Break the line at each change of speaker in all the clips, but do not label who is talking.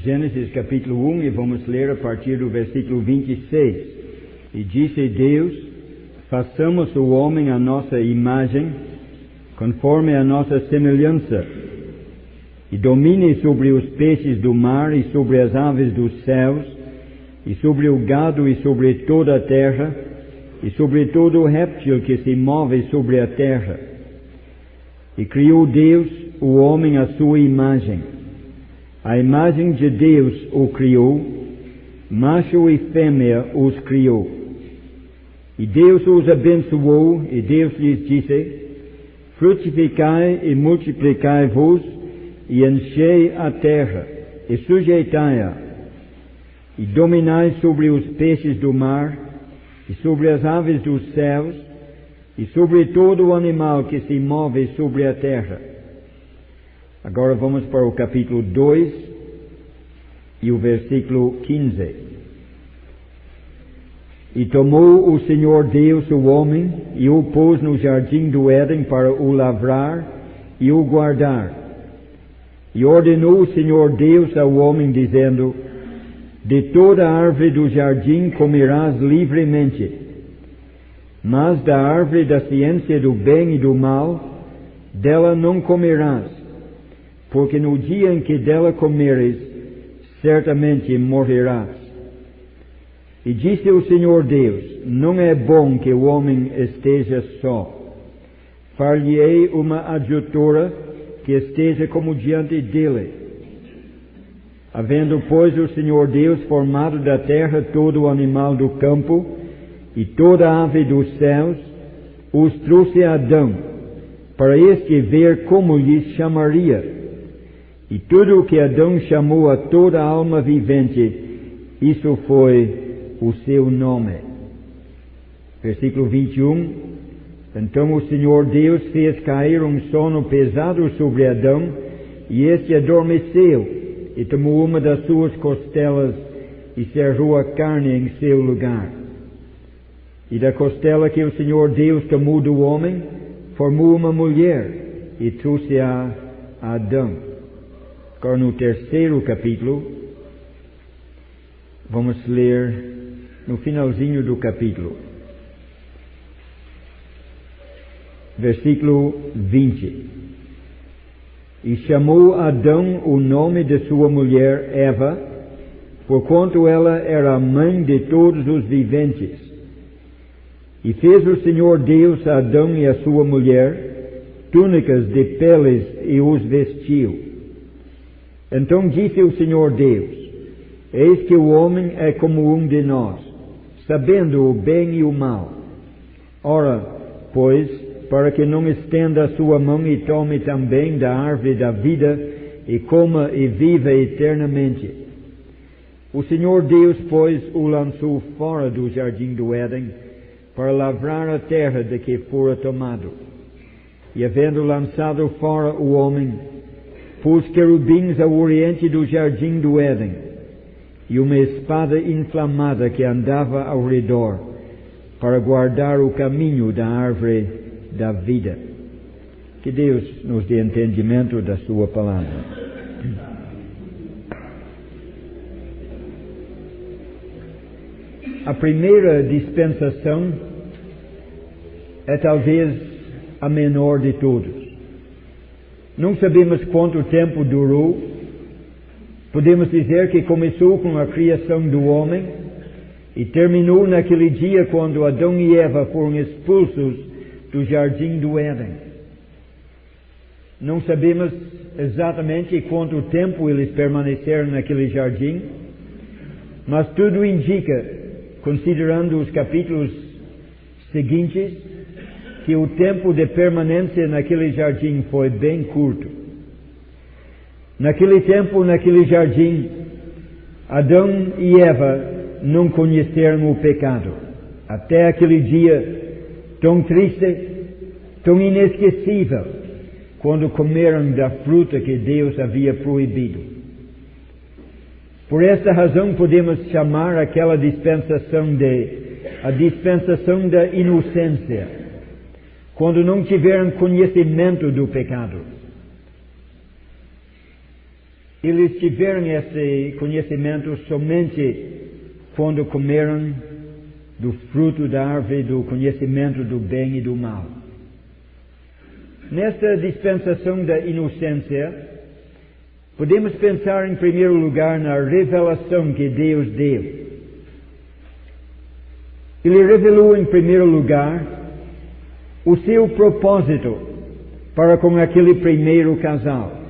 Gênesis capítulo 1 e vamos ler a partir do versículo 26. E disse Deus: façamos o homem à nossa imagem, conforme a nossa semelhança, e domine sobre os peixes do mar e sobre as aves dos céus, e sobre o gado e sobre toda a terra, e sobre todo o réptil que se move sobre a terra. E criou Deus o homem à sua imagem. A imagem de Deus o criou, macho e fêmea os criou. E Deus os abençoou, e Deus lhes disse: frutificai e multiplicai-vos, e enchei a terra, e sujeitai-a, e dominai sobre os peixes do mar, e sobre as aves dos céus, e sobre todo o animal que se move sobre a terra. Agora vamos para o capítulo 2 e o versículo 15. E tomou o Senhor Deus o homem e o pôs no jardim do Éden para o lavrar e o guardar. E ordenou o Senhor Deus ao homem, dizendo: de toda a árvore do jardim comerás livremente, mas da árvore da ciência do bem e do mal, dela não comerás, porque no dia em que dela comeres, certamente morrerás. E disse o Senhor Deus: não é bom que o homem esteja só. Far-lhe-ei uma adjutora que esteja como diante dele. Havendo, pois, o Senhor Deus formado da terra todo o animal do campo e toda a ave dos céus, os trouxe a Adão, para este ver como lhes chamaria. E tudo o que Adão chamou a toda a alma vivente, isso foi o seu nome. Versículo 21. Então o Senhor Deus fez cair um sono pesado sobre Adão, e este adormeceu, e tomou uma das suas costelas, e cerrou a carne em seu lugar. E da costela que o Senhor Deus tomou do homem, formou uma mulher, e trouxe-a a Adão. Agora no terceiro capítulo, vamos ler no finalzinho do capítulo, versículo 20. E chamou Adão o nome de sua mulher Eva, porquanto ela era a mãe de todos os viventes. E fez o Senhor Deus a Adão e a sua mulher túnicas de peles e os vestiu. Então disse o Senhor Deus: eis que o homem é como um de nós, sabendo o bem e o mal. Ora, pois, para que não estenda a sua mão e tome também da árvore da vida, e coma e viva eternamente. O Senhor Deus, pois, o lançou fora do jardim do Éden, para lavrar a terra de que fora tomado. E havendo lançado fora o homem, pôs querubins ao oriente do jardim do Éden, e uma espada inflamada que andava ao redor, para guardar o caminho da árvore da vida. Que Deus nos dê entendimento da sua palavra. A primeira dispensação é talvez a menor de todas. Não sabemos quanto tempo durou. Podemos dizer que começou com a criação do homem e terminou naquele dia quando Adão e Eva foram expulsos do jardim do Éden. Não sabemos exatamente quanto tempo eles permaneceram naquele jardim, mas tudo indica, considerando os capítulos seguintes, que o tempo de permanência naquele jardim foi bem curto. Naquele tempo, naquele jardim, Adão e Eva não conheceram o pecado. Até aquele dia tão triste, tão inesquecível, quando comeram da fruta que Deus havia proibido. Por esta razão podemos chamar aquela dispensação a dispensação da inocência, quando não tiveram conhecimento do pecado. Eles tiveram esse conhecimento somente quando comeram do fruto da árvore do conhecimento do bem e do mal. Nesta dispensação da inocência, podemos pensar em primeiro lugar na revelação que Deus deu. Ele revelou em primeiro lugar o seu propósito para com aquele primeiro casal.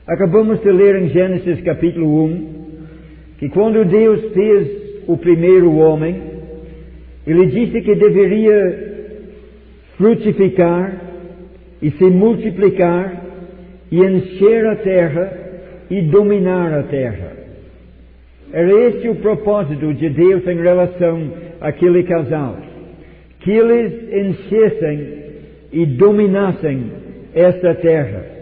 Acabamos de ler em Gênesis capítulo 1, que quando Deus fez o primeiro homem, Ele disse que deveria frutificar e se multiplicar e encher a terra e dominar a terra. Era este o propósito de Deus em relação àquele casal, que eles enchessem e dominassem esta terra.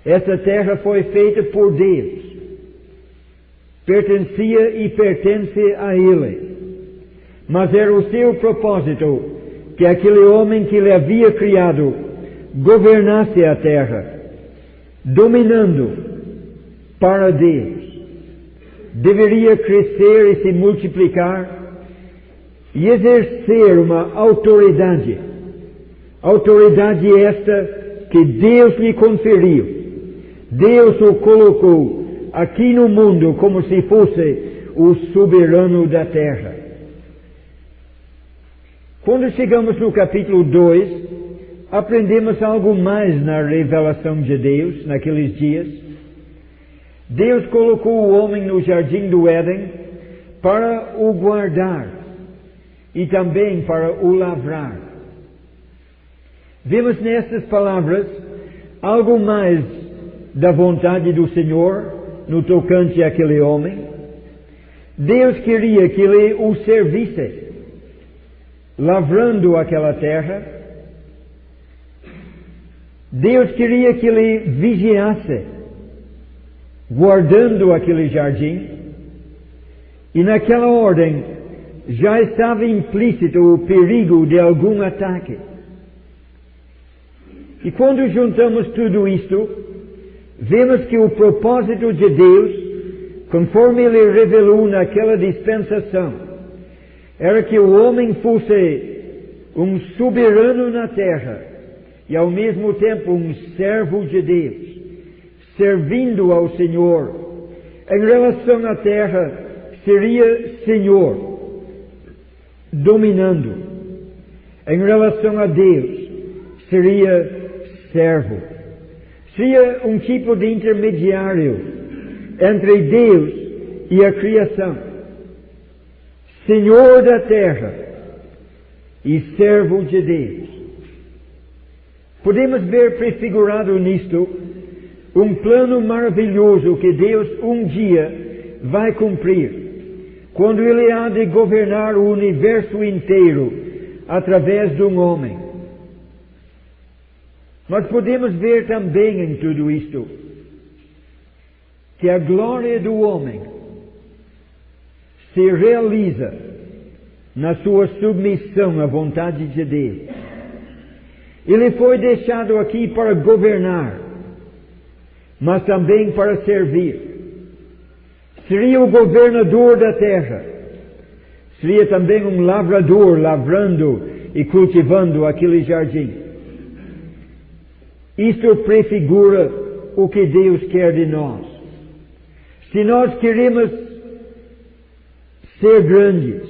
Essa terra foi feita por Deus, pertencia e pertence a Ele, mas era o seu propósito que aquele homem que Ele havia criado governasse a terra, dominando para Deus. Deveria crescer e se multiplicar e exercer uma autoridade esta que Deus lhe conferiu. Deus o colocou aqui no mundo como se fosse o soberano da terra. Quando chegamos no capítulo 2, aprendemos algo mais na revelação de Deus naqueles dias. Deus colocou o homem no jardim do Éden para o guardar e também para o lavrar. Vemos nestas palavras algo mais da vontade do Senhor no tocante àquele homem. Deus queria que ele o servisse, lavrando aquela terra. Deus queria que ele vigiasse, guardando aquele jardim. E naquela ordem já estava implícito o perigo de algum ataque. E quando juntamos tudo isto, vemos que o propósito de Deus, conforme Ele revelou naquela dispensação, era que o homem fosse um soberano na terra e ao mesmo tempo um servo de Deus, servindo ao Senhor. Em relação à terra, seria Senhor, dominando. Em relação a Deus, seria servo. Seria um tipo de intermediário entre Deus e a criação. Senhor da terra e servo de Deus. Podemos ver prefigurado nisto um plano maravilhoso que Deus um dia vai cumprir, quando Ele há de governar o universo inteiro através de um homem. Mas podemos ver também em tudo isto que a glória do homem se realiza na sua submissão à vontade de Deus. Ele foi deixado aqui para governar, mas também para servir. Seria o governador da terra. Seria também um lavrador, lavrando e cultivando aquele jardim. Isto prefigura o que Deus quer de nós. Se nós queremos ser grandes,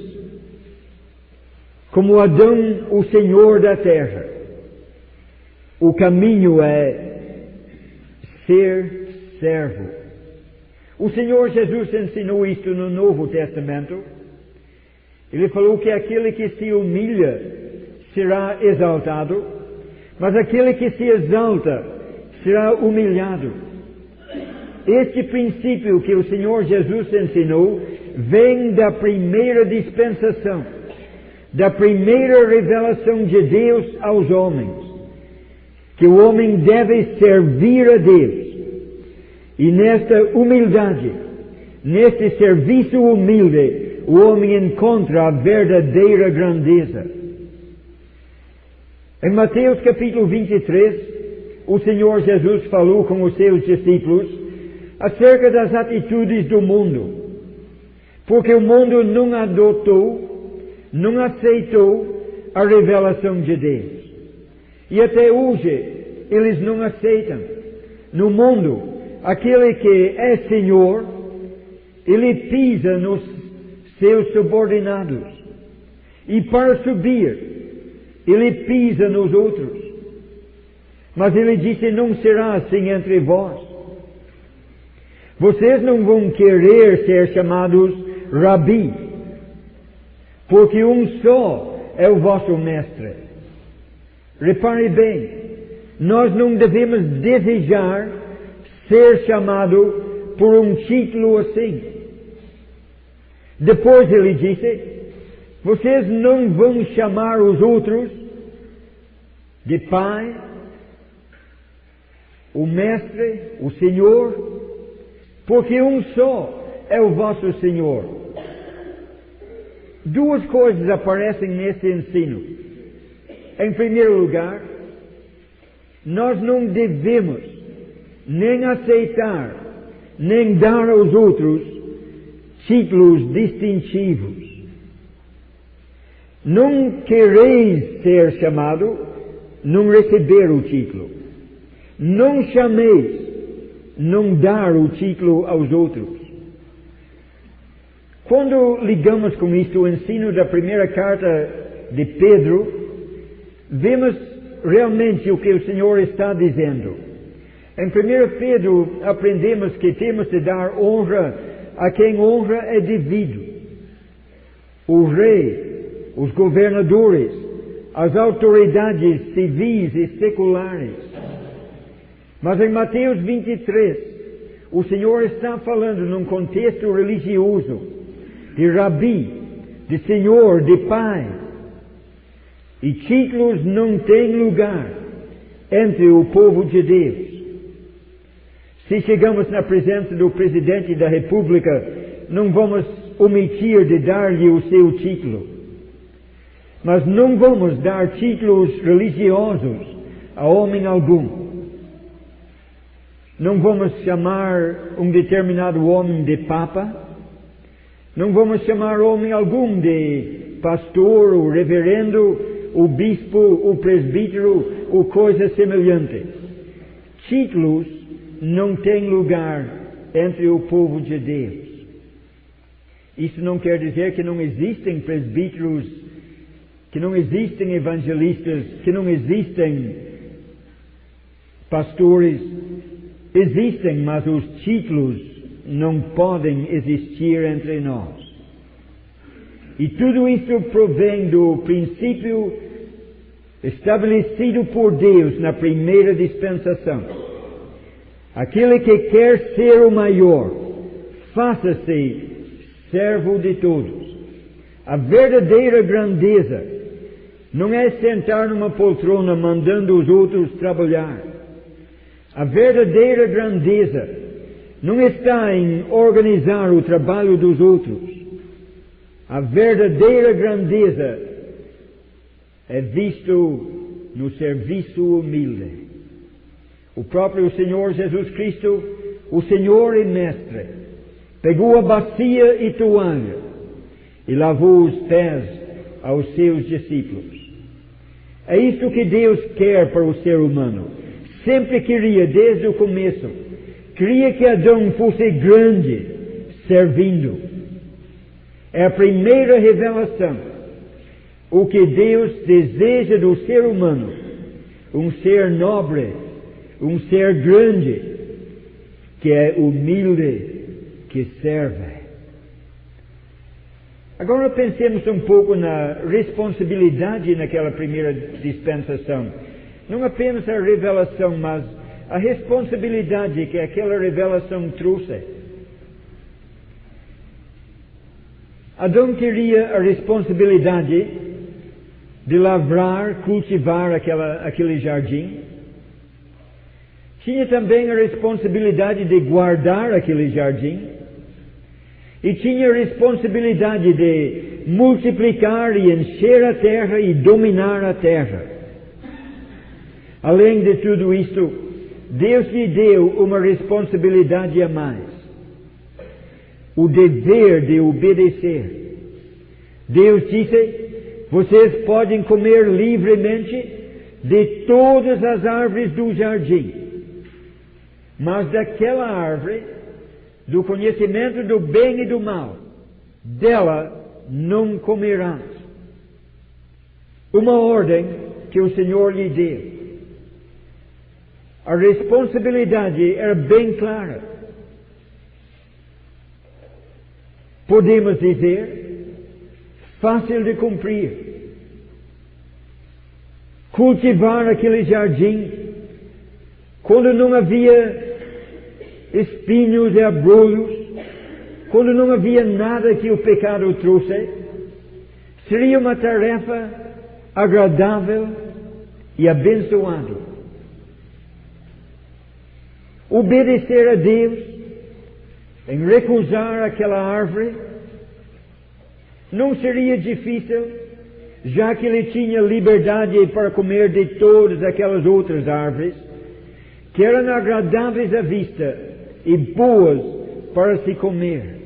como Adão, o Senhor da terra, o caminho é ser servo. O Senhor Jesus ensinou isto no Novo Testamento. Ele falou que aquele que se humilha será exaltado, mas aquele que se exalta será humilhado. Este princípio que o Senhor Jesus ensinou vem da primeira dispensação, da primeira revelação de Deus aos homens, que o homem deve servir a Deus. E nesta humildade, neste serviço humilde, o homem encontra a verdadeira grandeza. Em Mateus capítulo 23, o Senhor Jesus falou com os seus discípulos acerca das atitudes do mundo, porque o mundo não adotou, não aceitou a revelação de Deus. E até hoje eles não aceitam. No mundo, aquele que é Senhor, ele pisa nos seus subordinados. E para subir, ele pisa nos outros. Mas ele disse, não será assim entre vós. Vocês não vão querer ser chamados Rabi, porque um só é o vosso mestre. Repare bem, nós não devemos desejar ser chamado por um título assim. Depois ele disse, vocês não vão chamar os outros de Pai, o Mestre, o Senhor, porque um só é o vosso Senhor. Duas coisas aparecem nesse ensino. Em primeiro lugar, nós não devemos nem aceitar, nem dar aos outros títulos distintivos. Não quereis ser chamado, não receber o título. Não chameis, não dar o título aos outros. Quando ligamos com isto o ensino da primeira carta de Pedro, vemos realmente o que o Senhor está dizendo. Em 1 Pedro aprendemos que temos de dar honra a quem honra é devido. O rei, os governadores, as autoridades civis e seculares. Mas em Mateus 23, o Senhor está falando num contexto religioso, de Rabi, de Senhor, de Pai. E títulos não têm lugar entre o povo de Deus. Se chegamos na presença do Presidente da República, não vamos omitir de dar-lhe o seu título. Mas não vamos dar títulos religiosos a homem algum. Não vamos chamar um determinado homem de Papa. Não vamos chamar homem algum de pastor, ou reverendo, o bispo, o presbítero, ou coisa semelhante. Títulos não têm lugar entre o povo de Deus. Isso não quer dizer que não existem presbíteros, que não existem evangelistas, que não existem pastores. Existem, mas os títulos não podem existir entre nós. E tudo isso provém do princípio estabelecido por Deus na primeira dispensação. Aquele que quer ser o maior, faça-se servo de todos. A verdadeira grandeza não é sentar numa poltrona mandando os outros trabalhar. A verdadeira grandeza não está em organizar o trabalho dos outros. A verdadeira grandeza é visto no serviço humilde. O próprio Senhor Jesus Cristo, o Senhor e Mestre, pegou a bacia e toalha e lavou os pés aos seus discípulos. É isto que Deus quer para o ser humano. Sempre queria, desde o começo, queria que Adão fosse grande, servindo. É a primeira revelação. O que Deus deseja do ser humano, um ser nobre, um ser grande, que é humilde, que serve. Agora pensemos um pouco na responsabilidade naquela primeira dispensação. Não apenas a revelação, mas a responsabilidade que aquela revelação trouxe. Adão teria a responsabilidade de lavrar, cultivar aquele jardim. Tinha também a responsabilidade de guardar aquele jardim. E tinha a responsabilidade de multiplicar e encher a terra e dominar a terra. Além de tudo isto, Deus lhe deu uma responsabilidade a mais. O dever de obedecer. Deus disse: vocês podem comer livremente de todas as árvores do jardim, mas daquela árvore, do conhecimento do bem e do mal, dela não comerás. Uma ordem que o Senhor lhe deu. A responsabilidade era bem clara. Podemos dizer, fácil de cumprir. Cultivar aquele jardim, quando não havia espinhos e abrolhos, quando não havia nada que o pecado trouxe, seria uma tarefa agradável e abençoada. Obedecer a Deus em recusar aquela árvore não seria difícil, já que ele tinha liberdade para comer de todas aquelas outras árvores que eram agradáveis à vista e boas para se comer.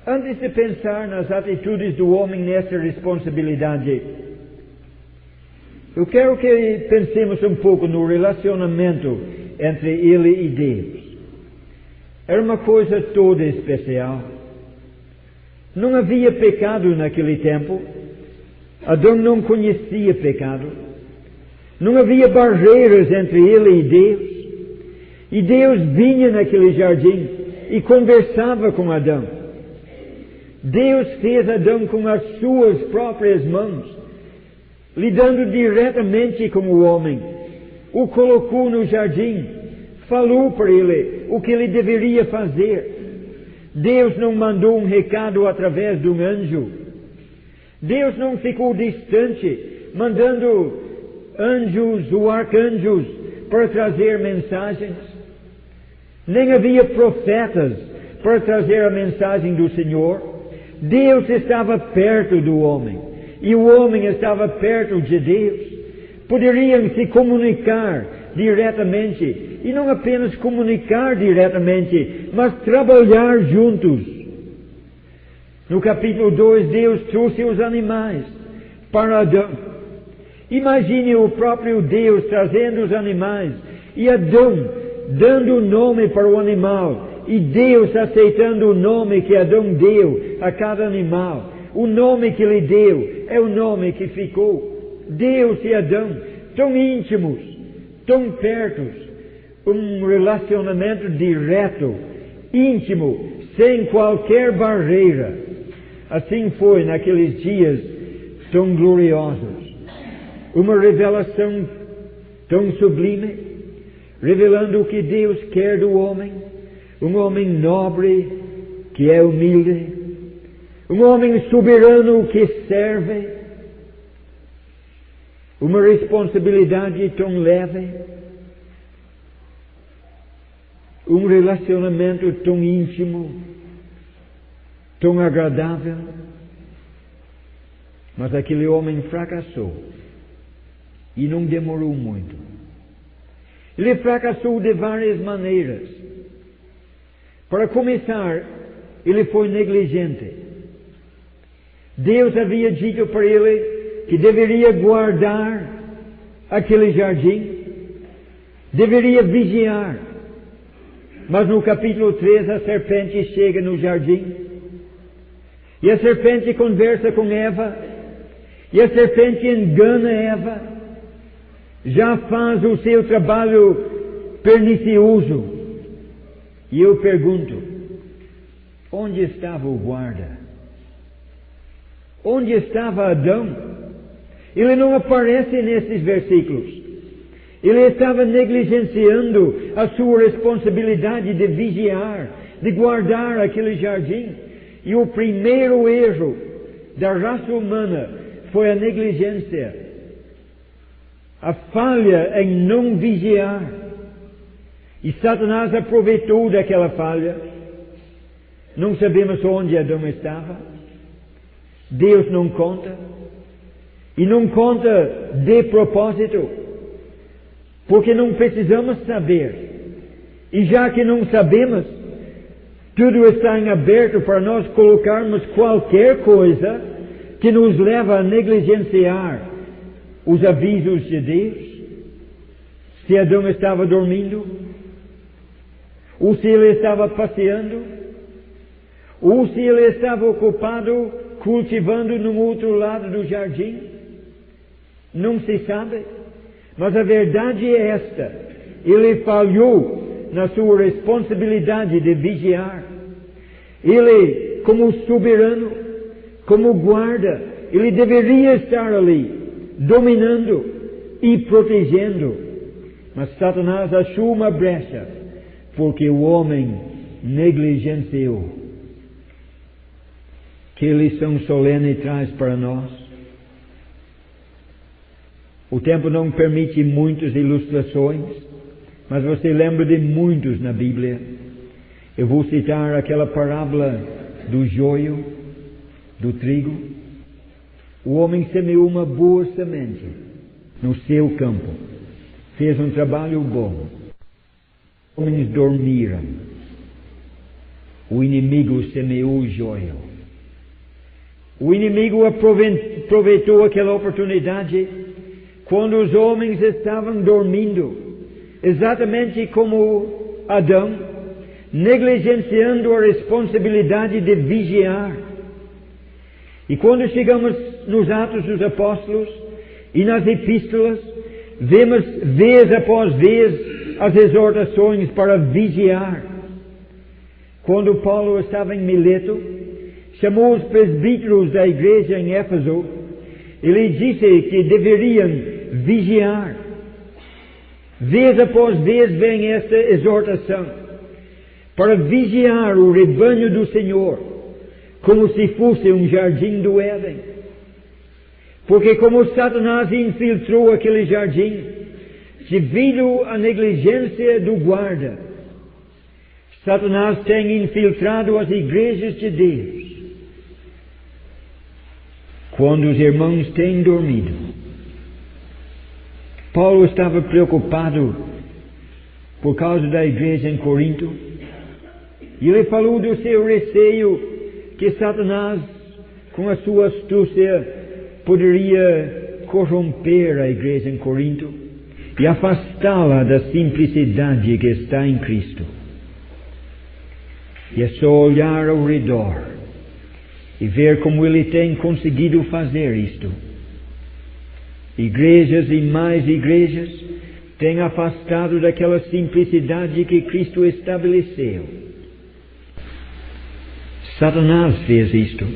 Antes de pensar nas atitudes do homem nessa responsabilidade, eu quero que pensemos um pouco no relacionamento entre ele e Deus. Era uma coisa toda especial. Não havia pecado naquele tempo. Adão não conhecia pecado. Não havia barreiras entre ele e Deus. E Deus vinha naquele jardim e conversava com Adão. Deus fez Adão com as suas próprias mãos, lidando diretamente com o homem. O colocou no jardim, falou para ele o que ele deveria fazer. Deus não mandou um recado através de um anjo. Deus não ficou distante, mandando anjos ou arcanjos para trazer mensagens. Nem havia profetas para trazer a mensagem do Senhor. Deus estava perto do homem e o homem estava perto de Deus. Poderiam se comunicar diretamente, e não apenas comunicar diretamente, mas trabalhar juntos. No capítulo 2, Deus trouxe os animais para Adão. Imagine o próprio Deus trazendo os animais e Adão dando o nome para o animal e Deus aceitando o nome que Adão deu a cada animal. O nome que lhe deu é o nome que ficou. Deus e Adão tão íntimos, tão pertos, um relacionamento direto, íntimo, sem qualquer barreira. Assim foi naqueles dias tão gloriosos. Uma revelação tão sublime, revelando o que Deus quer do homem, um homem nobre que é humilde, um homem soberano que serve, uma responsabilidade tão leve, um relacionamento tão íntimo, tão agradável. Mas aquele homem fracassou e não demorou muito. Ele fracassou de várias maneiras. Para começar, ele foi negligente. Deus havia dito para ele que deveria guardar aquele jardim, deveria vigiar. Mas no capítulo 3 a serpente chega no jardim e a serpente conversa com Eva e a serpente engana Eva, já faz o seu trabalho pernicioso. E eu pergunto, onde estava o guarda? Onde estava Adão? Ele não aparece nesses versículos. Ele estava negligenciando a sua responsabilidade de vigiar, de guardar aquele jardim. E o primeiro erro da raça humana foi a negligência, a falha em não vigiar. E Satanás aproveitou daquela falha. Não sabemos onde Adão estava. Deus não conta. E não conta de propósito. porque não precisamos saber. E já que não sabemos, tudo está em aberto para nós colocarmos qualquer coisa que nos leva a negligenciar os avisos de Deus. Se Adão estava dormindo, ou se ele estava passeando, ou se ele estava ocupado cultivando no outro lado do jardim, não se sabe. Mas a verdade é esta: ele falhou na sua responsabilidade de vigiar. Ele, como soberano, como guarda, ele deveria estar ali, dominando e protegendo. Mas Satanás achou uma brecha, porque o homem negligenciou. Que lição solene traz para nós? O tempo não permite muitas ilustrações, mas você lembra de muitos na Bíblia. Eu vou citar aquela parábola do joio, do trigo. O homem semeou uma boa semente no seu campo. Fez um trabalho bom. Os homens dormiram. O inimigo semeou o joio. O inimigo aproveitou aquela oportunidade quando os homens estavam dormindo, exatamente como Adão, negligenciando a responsabilidade de vigiar. E quando chegamos nos Atos dos Apóstolos e nas epístolas, vemos vez após vez as exortações para vigiar. Quando Paulo estava em Mileto, chamou os presbíteros da igreja em Éfeso, ele disse que deveriam vigiar. Vez após vez vem esta exortação para vigiar o rebanho do Senhor, como se fosse um jardim do Éden. Porque como Satanás infiltrou aquele jardim, devido à negligência do guarda, Satanás tem infiltrado as igrejas de Deus. Quando os irmãos têm dormido, Paulo estava preocupado por causa da igreja em Corinto, e ele falou do seu receio que Satanás, com a sua astúcia, poderia corromper a igreja em Corinto e afastá-la da simplicidade que está em Cristo. E é só olhar ao redor e ver como ele tem conseguido fazer isto. Igrejas e mais igrejas têm afastado daquela simplicidade que Cristo estabeleceu. Satanás fez isto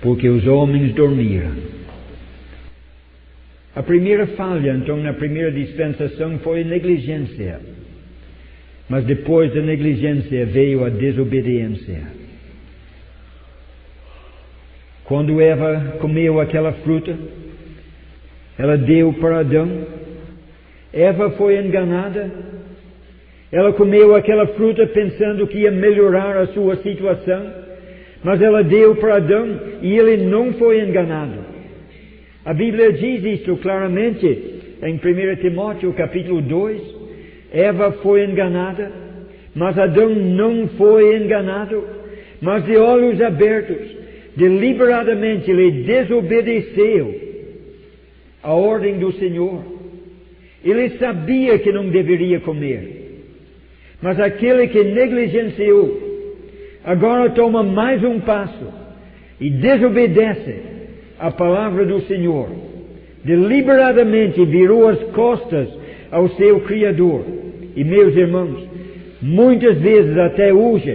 porque os homens dormiram. A primeira falha, então, na primeira dispensação foi a negligência. Mas depois da negligência veio a desobediência. Quando Eva comeu aquela fruta, ela deu para Adão. Eva foi enganada. Ela comeu aquela fruta pensando que ia melhorar a sua situação, mas ela deu para Adão e ele não foi enganado. A Bíblia diz isto claramente em 1 Timóteo capítulo 2. Eva foi enganada, mas Adão não foi enganado, mas de olhos abertos, deliberadamente ele desobedeceu a ordem do Senhor. Ele sabia que não deveria comer, mas aquele que negligenciou, agora toma mais um passo e desobedece a palavra do Senhor. Deliberadamente virou as costas ao seu Criador. E meus irmãos, muitas vezes até hoje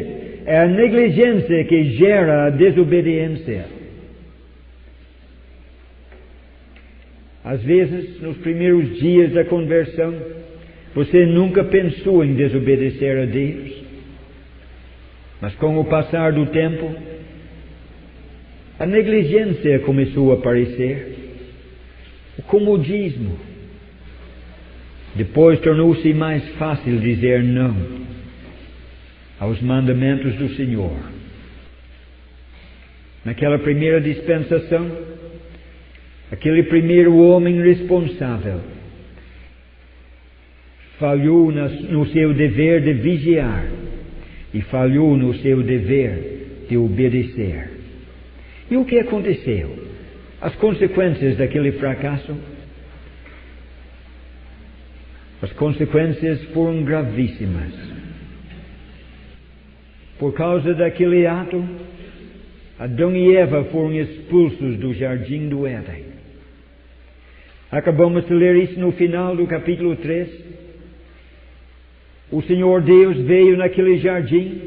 é a negligência que gera a desobediência. Às vezes, nos primeiros dias da conversão, você nunca pensou em desobedecer a Deus. Mas com o passar do tempo, a negligência começou a aparecer, o comodismo. Depois tornou-se mais fácil dizer não aos mandamentos do Senhor. Naquela primeira dispensação, aquele primeiro homem responsável, falhou no seu dever de vigiar e falhou no seu dever de obedecer. E o que aconteceu? As consequências daquele fracasso? As consequências foram gravíssimas. Por causa daquele ato, Adão e Eva foram expulsos do jardim do Éden. Acabamos de ler isso no final do capítulo 3. O Senhor Deus veio naquele jardim.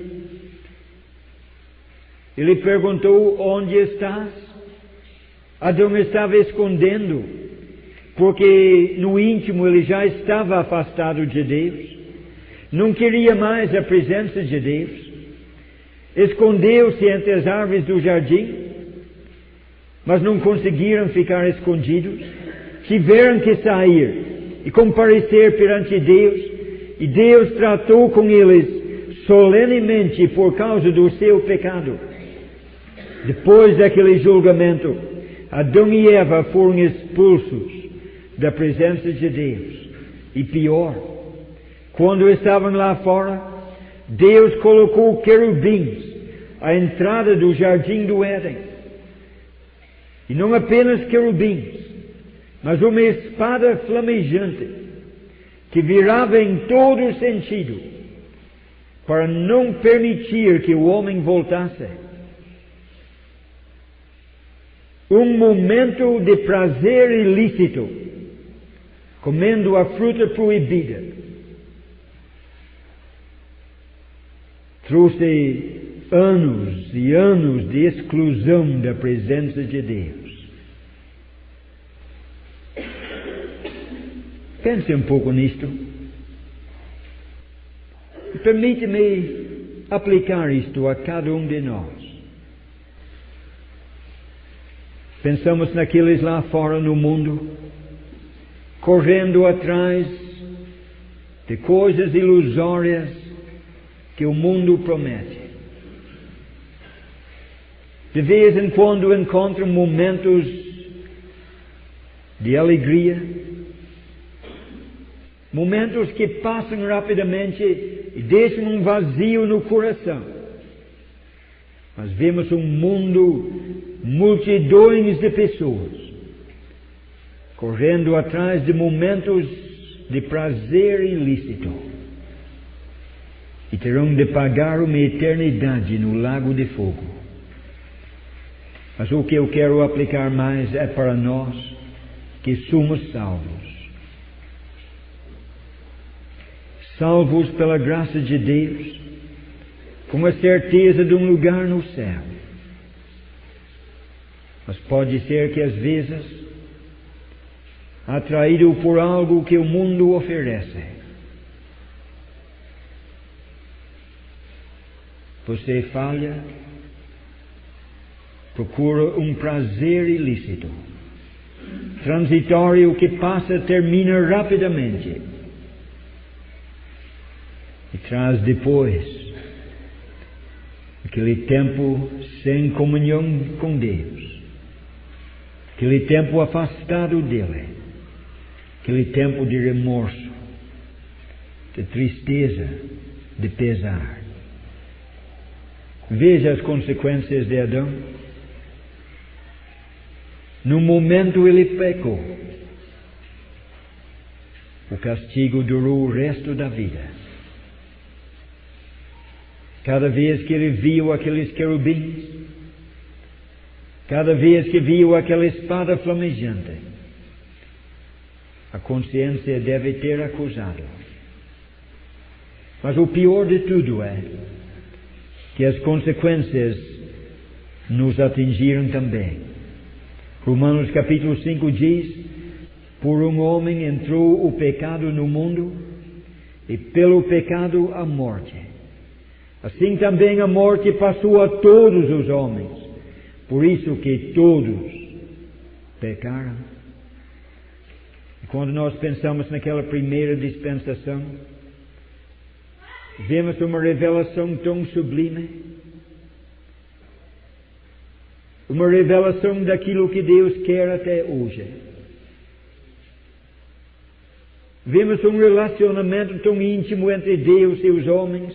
Ele perguntou: onde estás? Adão estava escondendo, porque no íntimo ele já estava afastado de Deus. Não queria mais a presença de Deus. Escondeu-se entre as árvores do jardim, mas não conseguiram ficar escondidos. Tiveram que sair e comparecer perante Deus, e Deus tratou com eles solenemente por causa do seu pecado. Depois daquele julgamento, Adão e Eva foram expulsos da presença de Deus. E pior, quando estavam lá fora, Deus colocou querubins à entrada do jardim do Éden. E não apenas querubins, mas uma espada flamejante que virava em todo sentido para não permitir que o homem voltasse. Um momento de prazer ilícito, comendo a fruta proibida, trouxe anos e anos de exclusão da presença de Deus. Pense um pouco nisto. Permite-me aplicar isto a cada um de nós. Pensamos naqueles lá fora no mundo, correndo atrás de coisas ilusórias que o mundo promete. De vez em quando encontram momentos de alegria, momentos que passam rapidamente e deixam um vazio no coração. Mas vemos um mundo, multidões de pessoas, correndo atrás de momentos de prazer ilícito. E terão de pagar uma eternidade no lago de fogo. Mas o que eu quero aplicar mais é para nós que somos salvos. Salvos pela graça de Deus, com a certeza de um lugar no céu. Mas pode ser que às vezes, atraído por algo que o mundo oferece, você falha, procura um prazer ilícito, transitório que passa, termina rapidamente e traz depois aquele tempo sem comunhão com Deus, aquele tempo afastado dele, aquele tempo de remorso, de tristeza, de pesar. Veja as consequências de Adão. No momento ele pecou. O castigo durou o resto da vida. Cada vez que ele viu aqueles querubins, cada vez que viu aquela espada flamejante, a consciência deve ter acusado. Mas o pior de tudo é que as consequências nos atingiram também. Romanos capítulo 5 diz: por um homem entrou o pecado no mundo, e pelo pecado a morte. Assim também a morte passou a todos os homens, por isso que todos pecaram. E quando nós pensamos naquela primeira dispensação, vemos uma revelação tão sublime, uma revelação daquilo que Deus quer até hoje. Vemos um relacionamento tão íntimo entre Deus e os homens,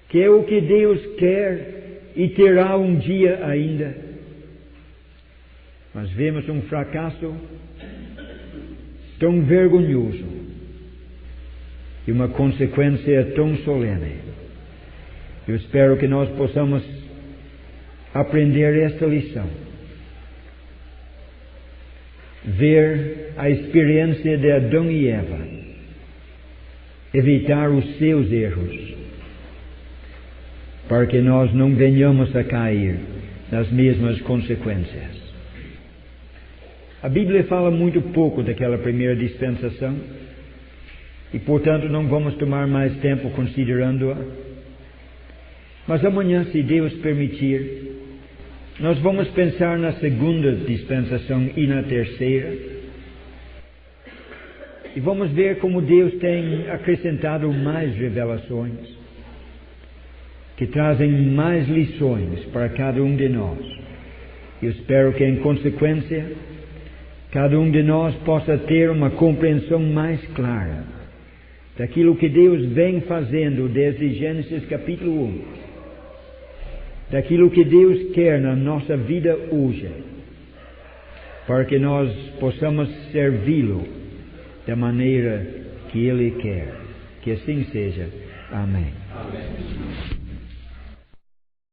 que é o que Deus quer e terá um dia ainda. Mas vemos um fracasso tão vergonhoso e uma consequência tão solene. Eu espero que nós possamos aprender esta lição. Ver a experiência de Adão e Eva, evitar os seus erros, para que nós não venhamos a cair nas mesmas consequências. A Bíblia fala muito pouco daquela primeira dispensação e, portanto, não vamos tomar mais tempo considerando-a. Mas amanhã, se Deus permitir, nós vamos pensar na segunda dispensação e na terceira. E vamos ver como Deus tem acrescentado mais revelações, que trazem mais lições para cada um de nós. Eu espero que, em consequência, cada um de nós possa ter uma compreensão mais clara daquilo que Deus vem fazendo desde Gênesis capítulo 1. Daquilo que Deus quer na nossa vida hoje, para que nós possamos servi-lo da maneira que Ele quer. Que assim seja. Amém. Amém.